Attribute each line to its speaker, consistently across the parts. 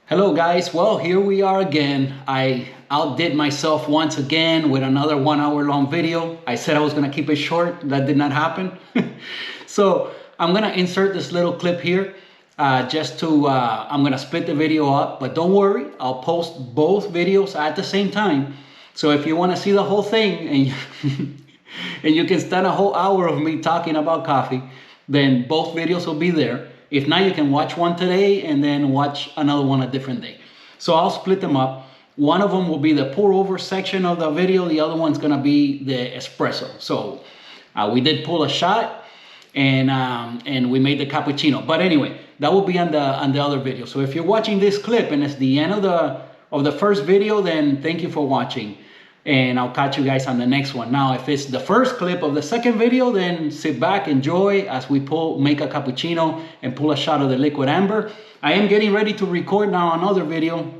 Speaker 1: Hello guys, well here we are again. I outdid myself once again with another 1 hour long video. I said I was gonna keep it short, that did not happen. So I'm gonna insert this little clip here I'm gonna split the video up, but don't worry, I'll post both videos at the same time. So if you wanna see the whole thing and, and you can stand a whole hour of me talking about coffee, then both videos will be there. If not, you can watch one today and then watch another one a different day. So I'll split them up. One of them will be the pour over section of the video. The other one's gonna be the espresso. So we did pull a shot and we made the cappuccino. But anyway, that will be on the other video. So if you're watching this clip and it's the end of the first video, then thank you for watching. And I'll catch you guys on the next one. Now, if it's the first clip of the second video, then sit back, enjoy as we make a cappuccino and pull a shot of the liquid amber. I am getting ready to record now another video.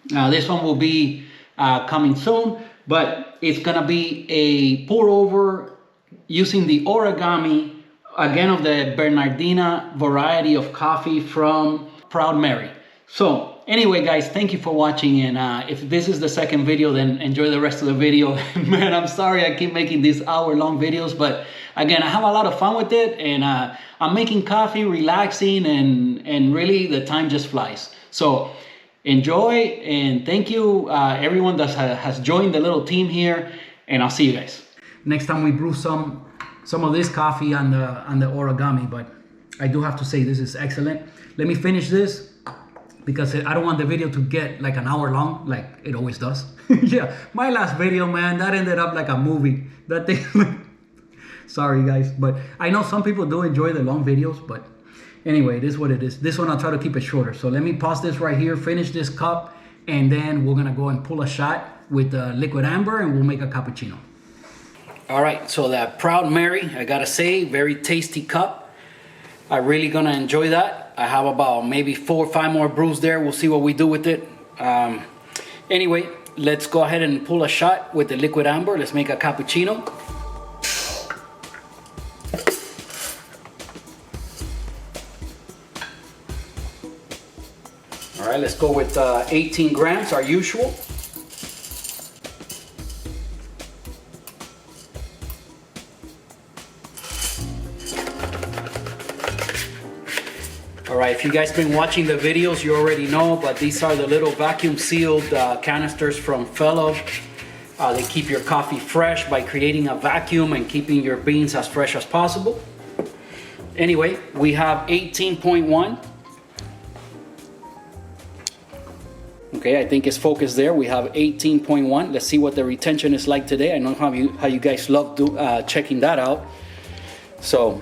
Speaker 1: This one will be coming soon, but it's gonna be a pour over using the origami, again of the Bernardina variety of coffee from Proud Mary. So anyway guys, thank you for watching, and if this is the second video, then enjoy the rest of the video. Man, I'm sorry I keep making these hour-long videos, but again, I have a lot of fun with it, and I'm making coffee, relaxing, and really the time just flies. So enjoy, and thank you everyone that has joined the little team here, and I'll see you guys. Next time we brew some of this coffee on the origami, but I do have to say this is excellent. Let me finish this, because I don't want the video to get like an hour long, like it always does. Yeah, my last video, man, that ended up like a movie. That thing, sorry guys, but I know some people do enjoy the long videos, but anyway, it is what it is. This one I'll try to keep it shorter. So let me pause this right here, finish this cup, and then we're gonna go and pull a shot with the liquid amber and we'll make a cappuccino. All right, so that Proud Mary, I gotta say, very tasty cup. I'm really gonna enjoy that. I have about maybe 4 or 5 more brews there. We'll see what we do with it. Anyway, let's go ahead and pull a shot with the liquid amber. Let's make a cappuccino. All right, let's go with 18 grams, our usual. Alright, if you guys been watching the videos, you already know, but these are the little vacuum sealed canisters from Fellow. They keep your coffee fresh by creating a vacuum and keeping your beans as fresh as possible. Anyway, we have 18.1. Okay, I think it's focused there. We have 18.1. Let's see what the retention is like today. I know how you guys love checking that out. So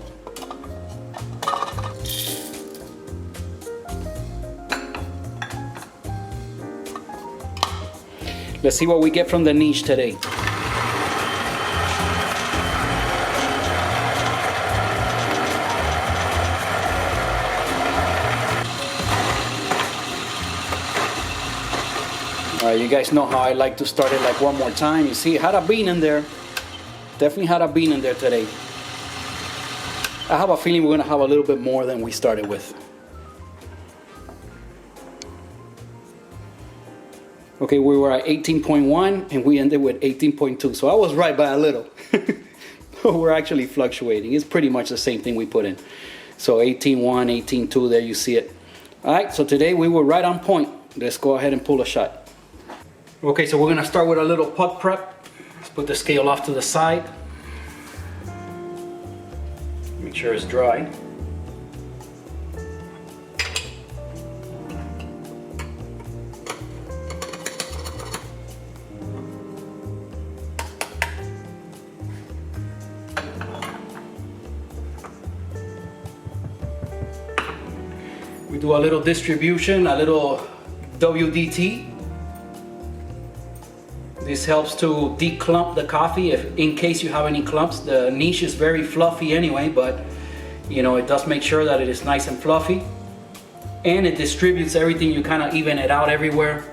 Speaker 1: let's see what we get from the niche today. All right, you guys know how I like to start it like one more time. You see, it had a bean in there. Definitely had a bean in there today. I have a feeling we're gonna have a little bit more than we started with. Okay, we were at 18.1 and we ended with 18.2. So I was right by a little. We're actually fluctuating. It's pretty much the same thing we put in. So 18.1, 18.2, there you see it. All right, so today we were right on point. Let's go ahead and pull a shot. Okay, so we're gonna start with a little puck prep. Let's put the scale off to the side. Make sure it's dry. We do a little distribution, a little WDT. This helps to declump the coffee in case you have any clumps. The niche is very fluffy anyway, but you know, it does make sure that it is nice and fluffy. And it distributes everything, you kind of even it out everywhere.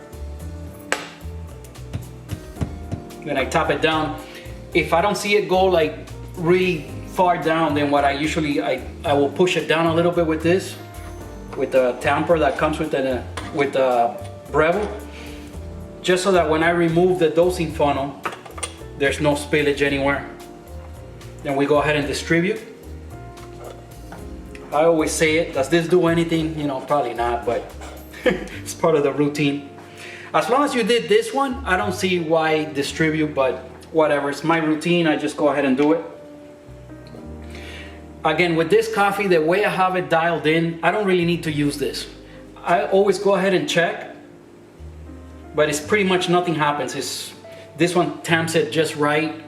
Speaker 1: Then I tap it down. If I don't see it go like really far down, then what I usually, I will push it down a little bit with this, with the tamper that comes with with the Breville, just so that when I remove the dosing funnel, there's no spillage anywhere. Then we go ahead and distribute. I always say it, does this do anything? You know, probably not, but it's part of the routine. As long as you did this one, I don't see why distribute, but whatever, it's my routine, I just go ahead and do it. Again, with this coffee, the way I have it dialed in, I don't really need to use this. I always go ahead and check, but it's pretty much nothing happens. This one tamps it just right.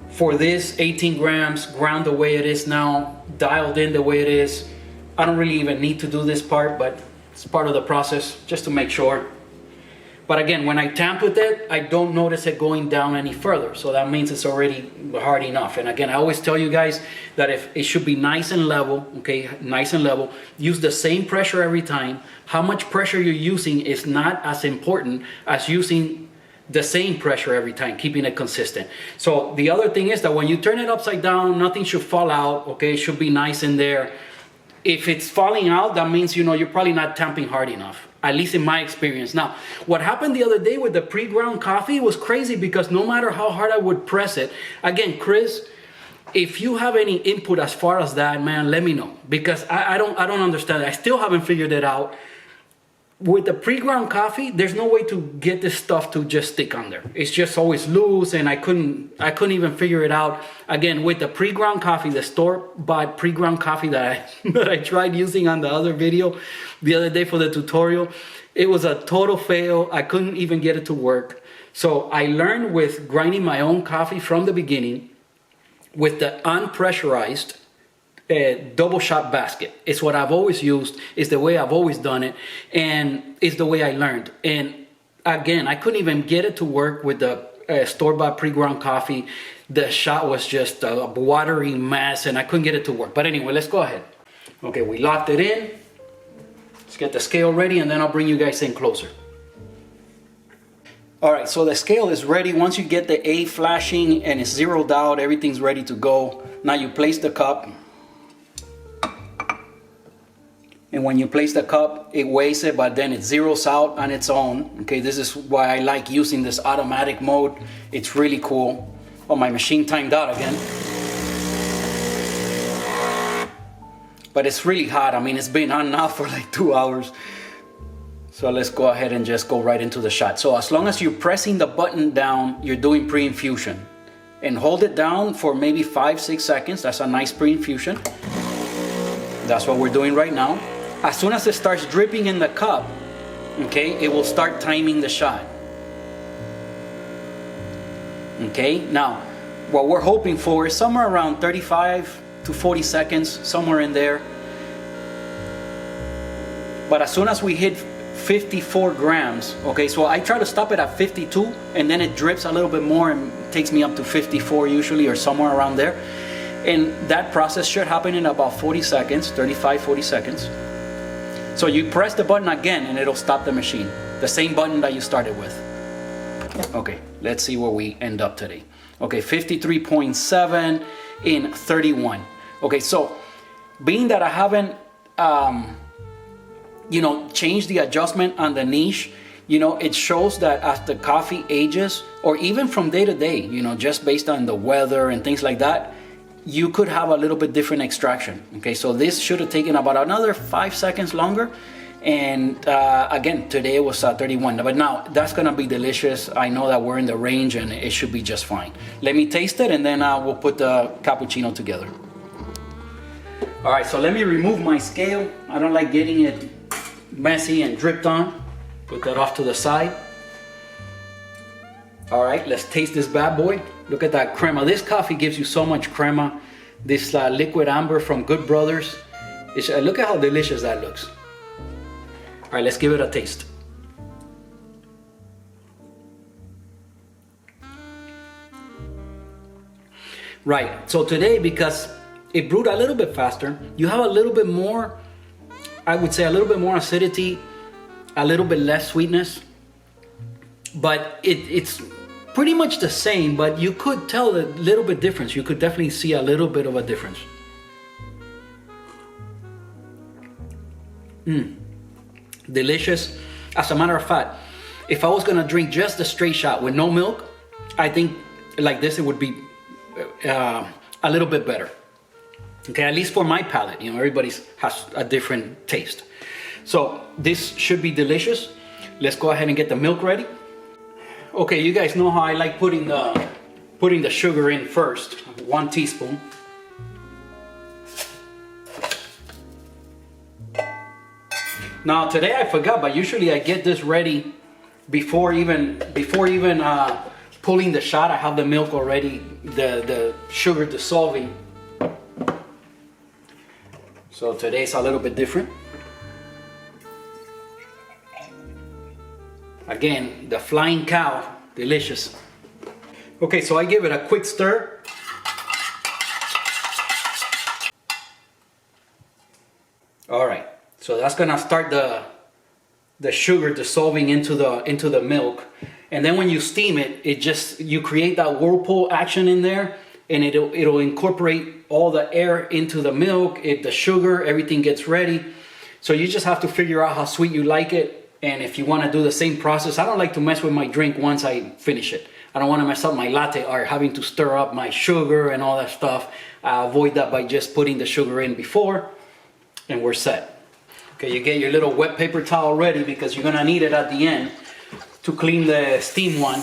Speaker 1: For this, 18 grams, ground the way it is now, dialed in the way it is. I don't really even need to do this part, but it's part of the process, just to make sure. But again, when I tamp with it, I don't notice it going down any further. So that means it's already hard enough. And again, I always tell you guys that if it should be nice and level, okay, nice and level, use the same pressure every time. How much pressure you're using is not as important as using the same pressure every time, keeping it consistent. So the other thing is that when you turn it upside down, nothing should fall out, okay? It should be nice in there. If it's falling out, that means, you know, you're probably not tamping hard enough, at least in my experience. Now, what happened the other day with the pre-ground coffee was crazy, because no matter how hard I would press it, again, Chris, if you have any input as far as that, man, let me know, because I don't understand it. I still haven't figured it out. With the pre-ground coffee, there's no way to get this stuff to just stick on there. It's just always loose, and I couldn't even figure it out. Again, with the pre-ground coffee, the store-bought pre-ground coffee that I tried using on the other video the other day for the tutorial, it was a total fail. I couldn't even get it to work. So I learned with grinding my own coffee from the beginning with the unpressurized double shot basket. It's what I've always used, it's the way I've always done it, and it's the way I learned. And again, I couldn't even get it to work with the store-bought pre-ground coffee. The shot was just a watery mess, and I couldn't get it to work. But anyway, let's go ahead. Okay, we locked it in. Let's get the scale ready, and then I'll bring you guys in closer. All right, so the scale is ready. Once you get the A flashing and it's zeroed out, everything's ready to go. Now you place the cup. And when you place the cup, it weighs it, but then it zeroes out on its own. Okay, this is why I like using this automatic mode. It's really cool. Oh, my machine timed out again. But it's really hot. I mean, it's been on now for like 2 hours. So let's go ahead and just go right into the shot. So as long as you're pressing the button down, you're doing pre-infusion. And hold it down for maybe 5-6 seconds. That's a nice pre-infusion. That's what we're doing right now. As soon as it starts dripping in the cup, okay, it will start timing the shot. Okay, now what we're hoping for is somewhere around 35 to 40 seconds, somewhere in there. But as soon as we hit 54 grams, okay, so I try to stop it at 52, and then it drips a little bit more and takes me up to 54 usually, or somewhere around there. And that process should happen in about 40 seconds, 35, 40 seconds. So you press the button again and it'll stop the machine. The same button that you started with. Okay, let's see where we end up today. Okay, 53.7 in 31. Okay, so being that I haven't, changed the adjustment on the niche, it shows that as the coffee ages, or even from day to day, just based on the weather and things like that, you could have a little bit different extraction. Okay, so this should have taken about another 5 seconds longer. And again, today it was 31, but now that's gonna be delicious. I know that we're in the range and it should be just fine. Let me taste it, and then we'll put the cappuccino together. All right, so let me remove my scale. I don't like getting it messy and dripped on. Put that off to the side. All right, let's taste this bad boy. Look at that crema. This coffee gives you so much crema. This liquid amber from Good Brothers. Look at how delicious that looks. All right, let's give it a taste. Right, so today, because it brewed a little bit faster, you have a little bit more, I would say a little bit more acidity, a little bit less sweetness, but it's pretty much the same, but you could tell a little bit difference. You could definitely see a little bit of a difference. Delicious. As a matter of fact, if I was gonna drink just the straight shot with no milk, I think like this, it would be a little bit better. Okay, at least for my palate, you know, everybody's has a different taste. So this should be delicious. Let's go ahead and get the milk ready. Okay, you guys know how I like putting the sugar in first. 1 teaspoon. Now today I forgot, but usually I get this ready before even pulling the shot. I have the milk already, the sugar dissolving. So today's a little bit different. Again, the flying cow, delicious. Okay, so I give it a quick stir. All right, so that's gonna start the sugar dissolving into the milk, and then when you steam it, you create that whirlpool action in there, and it'll incorporate all the air into the milk, the sugar, everything gets ready. So you just have to figure out how sweet you like it. And if you want to do the same process, I don't like to mess with my drink once I finish it. I don't want to mess up my latte art, having to stir up my sugar and all that stuff. I avoid that by just putting the sugar in before, and we're set. Okay, you get your little wet paper towel ready because you're gonna need it at the end to clean the steam one.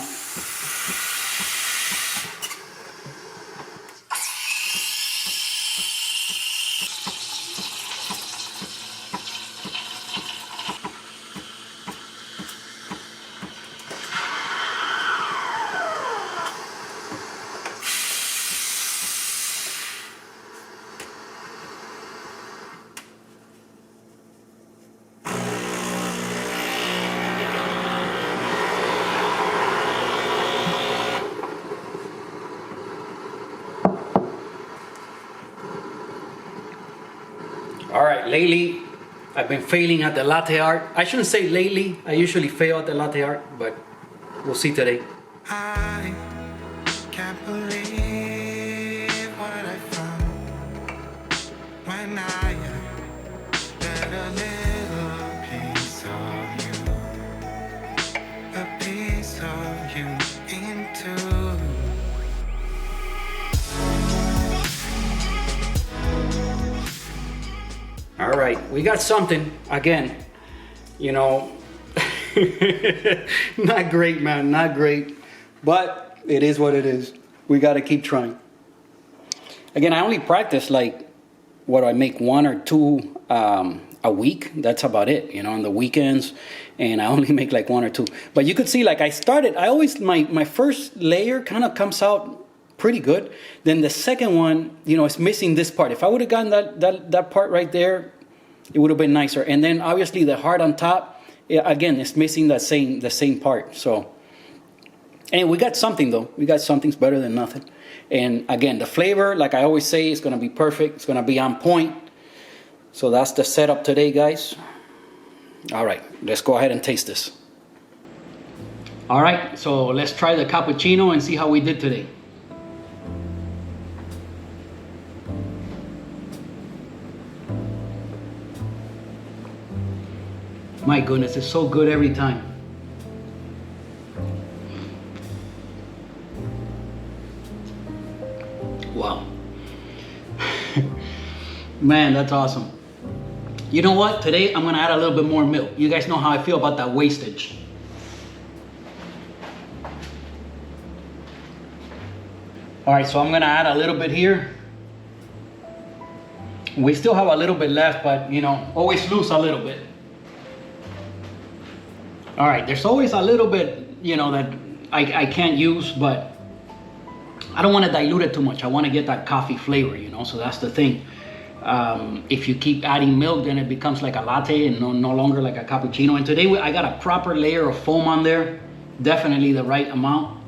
Speaker 1: All right, lately I've been failing at the latte art. I shouldn't say lately, I usually fail at the latte art, but we'll see today. I can't believe what I found when I got a little piece of you into. All right, we got something again, you know, not great, man, not great, but it is what it is. We got to keep trying. Again, I only practice like, what, I make 1 or 2 a week. That's about it, you know, on the weekends, and I only make like 1 or 2. But you could see, like, I always, my first layer kind of comes out pretty good. Then the second one, you know, it's missing this part. If I would have gotten that part right there, it would have been nicer. And then obviously the heart on top, again, it's missing the same part. So anyway, we got something though. We got something's better than nothing. And again, the flavor, like I always say, is going to be perfect. It's going to be on point. So that's the setup today, guys. All right, let's go ahead and taste this. All right, so let's try the cappuccino and see how we did today. My goodness, it's so good every time. Wow. Man, that's awesome. You know what? Today I'm gonna add a little bit more milk. You guys know how I feel about that wastage. All right, so I'm gonna add a little bit here. We still have a little bit left, but you know, always lose a little bit. All right, there's always a little bit, you know, that I can't use, but I don't want to dilute it too much. I want to get that coffee flavor, you know, so that's the thing. If you keep adding milk, then it becomes like a latte and no longer like a cappuccino. And today I got a proper layer of foam on there, definitely the right amount.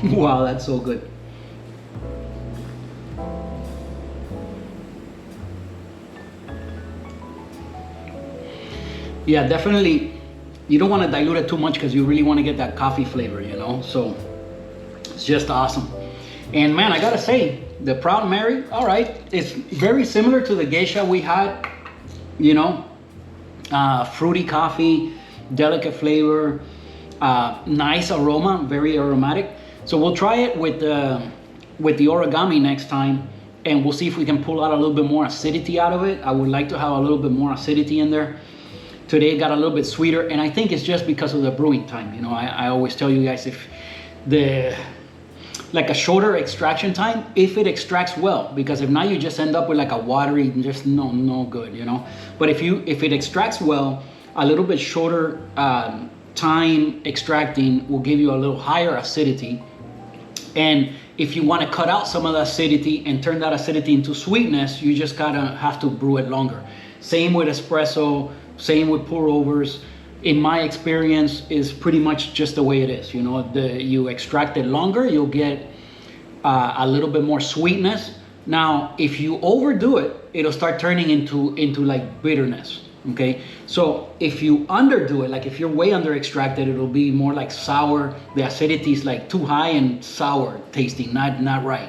Speaker 1: Wow, that's so good. Yeah, definitely, you don't want to dilute it too much because you really want to get that coffee flavor, you know, so it's just awesome. And man, I gotta say, the Proud Mary, all right, it's very similar to the geisha we had, you know, fruity coffee, delicate flavor, nice aroma, very aromatic. So we'll try it with the origami next time, and we'll see if we can pull out a little bit more acidity out of it. I would like to have a little bit more acidity in there. Today it got a little bit sweeter, and I think it's just because of the brewing time. You know, I always tell you guys, if like a shorter extraction time, if it extracts well, because if not, you just end up with like a watery, just no good, you know. But if it extracts well, a little bit shorter time extracting will give you a little higher acidity. And if you want to cut out some of the acidity and turn that acidity into sweetness, you just gotta have to brew it longer. Same with espresso, same with pour overs. In my experience, is pretty much just the way it is. You know, you extract it longer, you'll get a little bit more sweetness. Now, if you overdo it, it'll start turning into like bitterness. Okay, so if you underdo it, like if you're way under extracted, it'll be more like sour. The acidity is like too high and sour tasting, not right.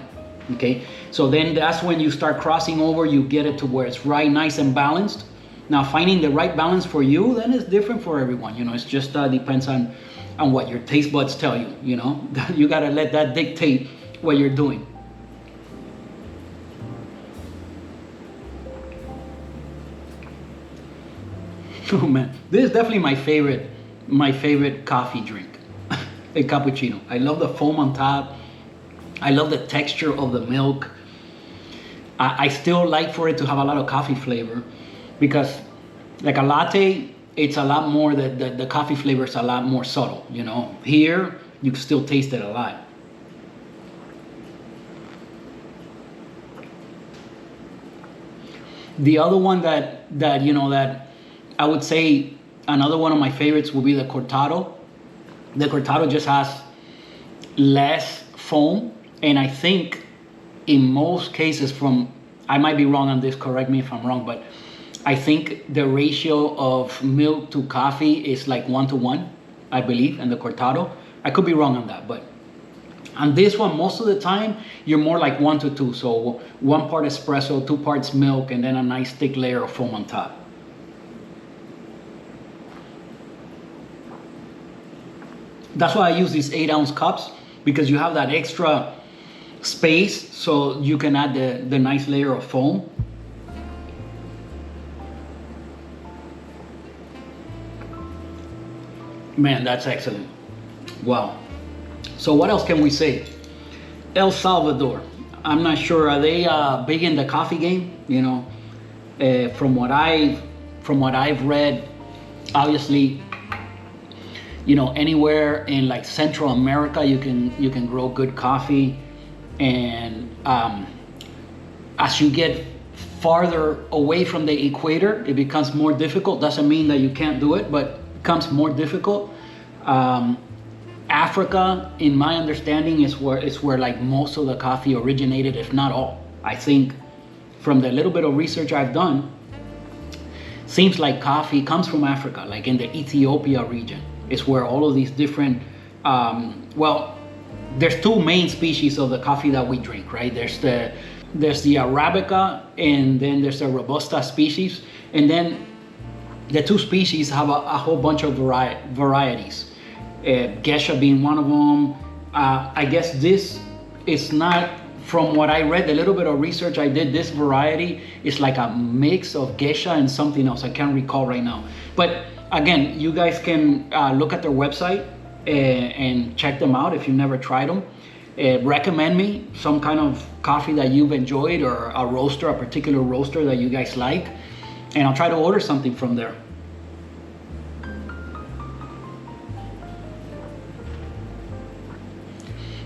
Speaker 1: Okay, so then that's when you start crossing over. You get it to where it's right, nice and balanced. Now, finding the right balance for you, then it's different for everyone. You know, it's just depends on what your taste buds tell you. You know, you gotta let that dictate what you're doing. Oh man, this is definitely my favorite coffee drink, a cappuccino. I love the foam on top. I love the texture of the milk. I still like for it to have a lot of coffee flavor, because like a latte, it's a lot more, the coffee flavor is a lot more subtle, you know. Here, you can still taste it a lot. The other one that you know, that I would say another one of my favorites would be the cortado. The cortado just has less foam, and I think in most cases, I might be wrong on this, correct me if I'm wrong, but I think the ratio of milk to coffee is like 1-to-1, I believe, in the cortado. I could be wrong on that, but on this one, most of the time, you're more like 1-to-2. So 1 part espresso, 2 parts milk, and then a nice thick layer of foam on top. That's why I use these 8-ounce cups, because you have that extra space, so you can add the nice layer of foam. Man, that's excellent. Wow. So what else can we say? El Salvador. I'm not sure. Are they big in the coffee game? You know, from what I've read, obviously, you know, anywhere in like Central America, you can grow good coffee, and as you get farther away from the equator, it becomes more difficult. Doesn't mean that you can't do it, but it becomes more difficult. Africa, in my understanding, is where like most of the coffee originated, if not all. I think from the little bit of research I've done, seems like coffee comes from Africa, like in the Ethiopia region. Is where all of these different, well, there's 2 main species of the coffee that we drink, right? There's the Arabica, and then there's the Robusta species, and then the 2 species have a whole bunch of varieties. Geisha being one of them. I guess this is not, from what I read, the little bit of research I did, this variety is like a mix of geisha and something else. I can't recall right now. But again, you guys can look at their website and check them out if you've never tried them. Recommend me some kind of coffee that you've enjoyed, or a roaster, a particular roaster that you guys like, and I'll try to order something from there.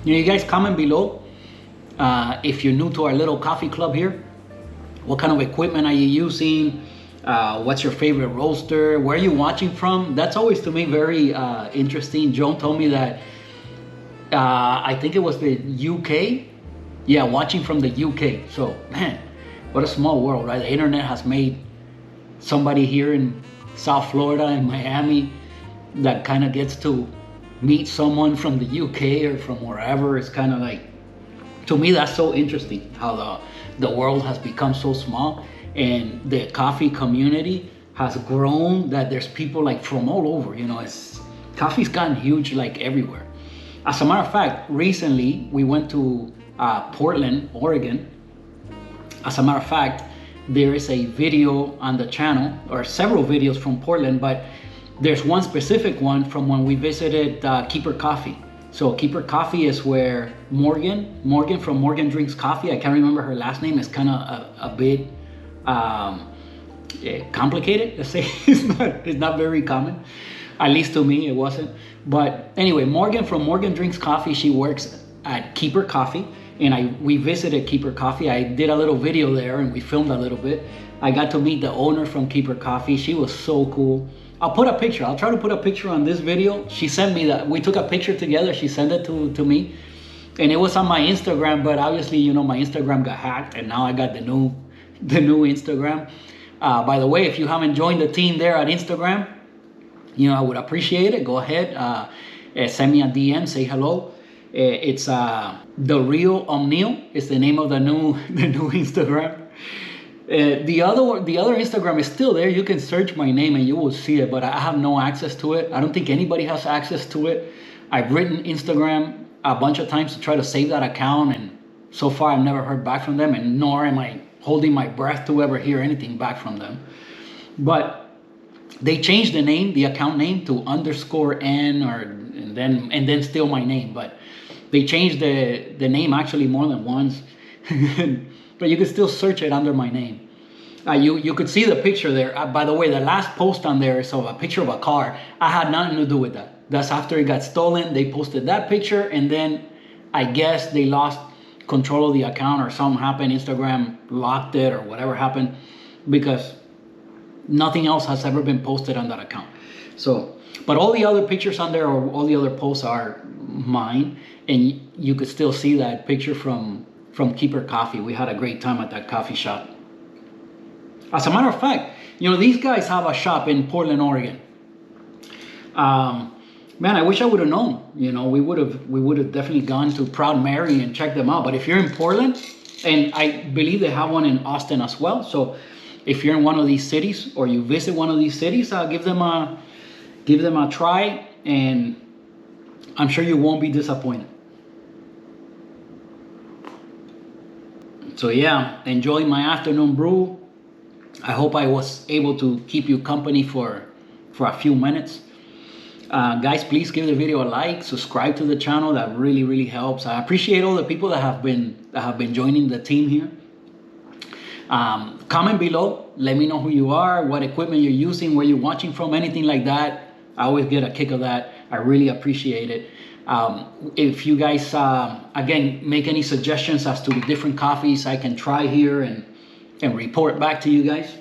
Speaker 1: You know, you guys comment below if you're new to our little coffee club here. What kind of equipment are you using? What's your favorite roaster? Where are you watching from? That's always to me very interesting. Joan told me that I think it was the UK. Yeah, watching from the UK. So man, what a small world, right? The internet has made somebody here in South Florida and Miami that kind of gets to meet someone from the UK or from wherever. It's kind of like To me, that's so interesting how the world has become so small and the coffee community has grown, that there's people like from all over. Coffee's gotten huge like everywhere. As a matter of fact, recently we went to Portland, Oregon. As a matter of fact, there is a video on the channel, or several videos from Portland, but there's one specific one from when we visited Keeper Coffee. So Keeper Coffee is where Morgan from Morgan Drinks Coffee, I can't remember her last name, it's kind of a bit complicated, let's say. It's not very common, at least to me it wasn't. But anyway, Morgan from Morgan Drinks Coffee, she works at Keeper Coffee, and we visited Keeper Coffee. I did a little video there and we filmed a little bit. I got to meet the owner from Keeper Coffee. She was so cool. I'll try to put a picture on this video. She sent me that. We took a picture together. She sent it to me, and it was on my Instagram, but obviously, my Instagram got hacked, and now I got the new Instagram. By the way, if you haven't joined the team there at Instagram, I would appreciate it. Go ahead, send me a DM, say hello. It's The Real Omneal is the name of the new Instagram. The other Instagram is still there. You can search my name and you will see it, but I have no access to it. I don't think anybody has access to it. I've written Instagram a bunch of times to try to save that account, and so far I've never heard back from them, and nor am I holding my breath to ever hear anything back from them. But they changed the account name to _N, and then still my name. But they changed the name actually more than once. But you can still search it under my name. You could see the picture there. By the way, the last post on there is of a picture of a car. I had nothing to do with that. That's after it got stolen. They posted that picture, and then I guess they lost control of the account, or something happened. Instagram locked it, or whatever happened, because nothing else has ever been posted on that account. So, but all the other pictures on there, or all the other posts, are mine, and you could still see that picture from Keeper Coffee. We had a great time at that coffee shop. As a matter of fact, these guys have a shop in Portland, Oregon. Man, I wish I would have known. We would have definitely gone to Proud Mary and checked them out. But if you're in Portland, and I believe they have one in Austin as well. So if you're in one of these cities, or you visit one of these cities, give them a try, and I'm sure you won't be disappointed. So yeah, enjoy my afternoon brew. I hope I was able to keep you company for a few minutes. Guys, please give the video a like, subscribe to the channel. That really, really helps. I appreciate all the people that have been joining the team here. Comment below, let me know who you are, what equipment you're using, where you're watching from, anything like that. I always get a kick of that. I really appreciate it. If you guys, again, make any suggestions as to different coffees I can try here and report back to you guys,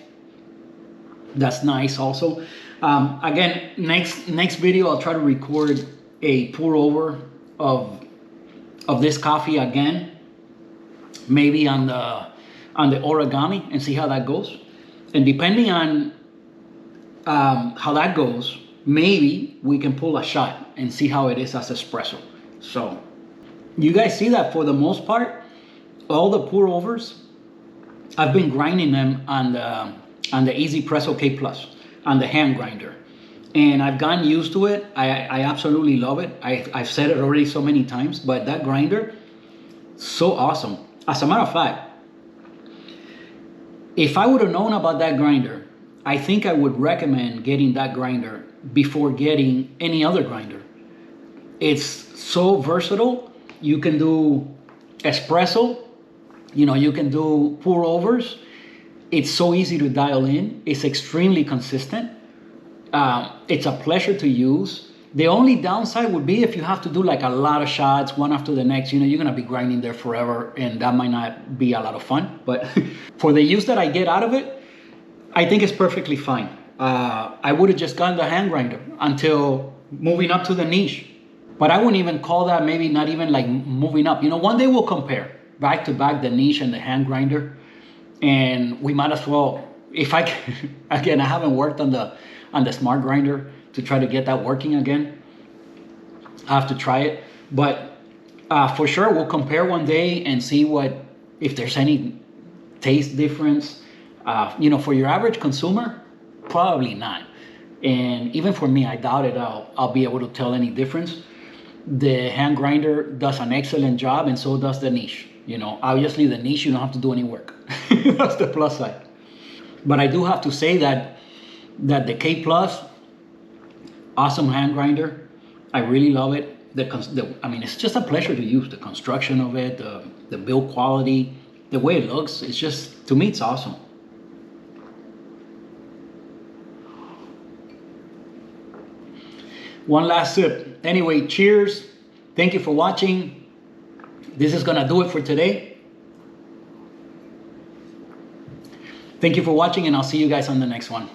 Speaker 1: that's nice also. Again, next video, I'll try to record a pour over of this coffee again, maybe on the origami, and see how that goes. And depending on how that goes, maybe we can pull a shot and see how it is as espresso. So you guys see that for the most part, all the pour overs, I've been grinding them on the Easy Presso K Plus, on the hand grinder, and I've gotten used to it. I absolutely love it. I've said it already so many times, but that grinder, so awesome. As a matter of fact, if I would have known about that grinder, I think I would recommend getting that grinder before getting any other grinder. It's so versatile. You can do espresso, you can do pour overs. It's so easy to dial in. It's extremely consistent. It's a pleasure to use. The only downside would be if you have to do like a lot of shots, one after the next, you're gonna be grinding there forever, and that might not be a lot of fun. But for the use that I get out of it, I think it's perfectly fine. I would have just gotten the hand grinder until moving up to the niche. But I wouldn't even call that, maybe not even like moving up. One day we'll compare back to back the niche and the hand grinder. And we might as well, if I can, again, I haven't worked on the smart grinder to try to get that working again. I have to try it. But For sure, we'll compare one day and see if there's any taste difference. For your average consumer, probably not. And even for me, I doubt it. I'll be able to tell any difference. The hand grinder does an excellent job, and so does the niche. Obviously the niche, you don't have to do any work. That's the plus side. But I do have to say that the K Plus, awesome hand grinder. I really love it. It's just a pleasure to use. The construction of it, the build quality, the way it looks. It's just, to me, it's awesome. One last sip. Anyway, cheers. Thank you for watching. This is gonna do it for today. Thank you for watching, and I'll see you guys on the next one.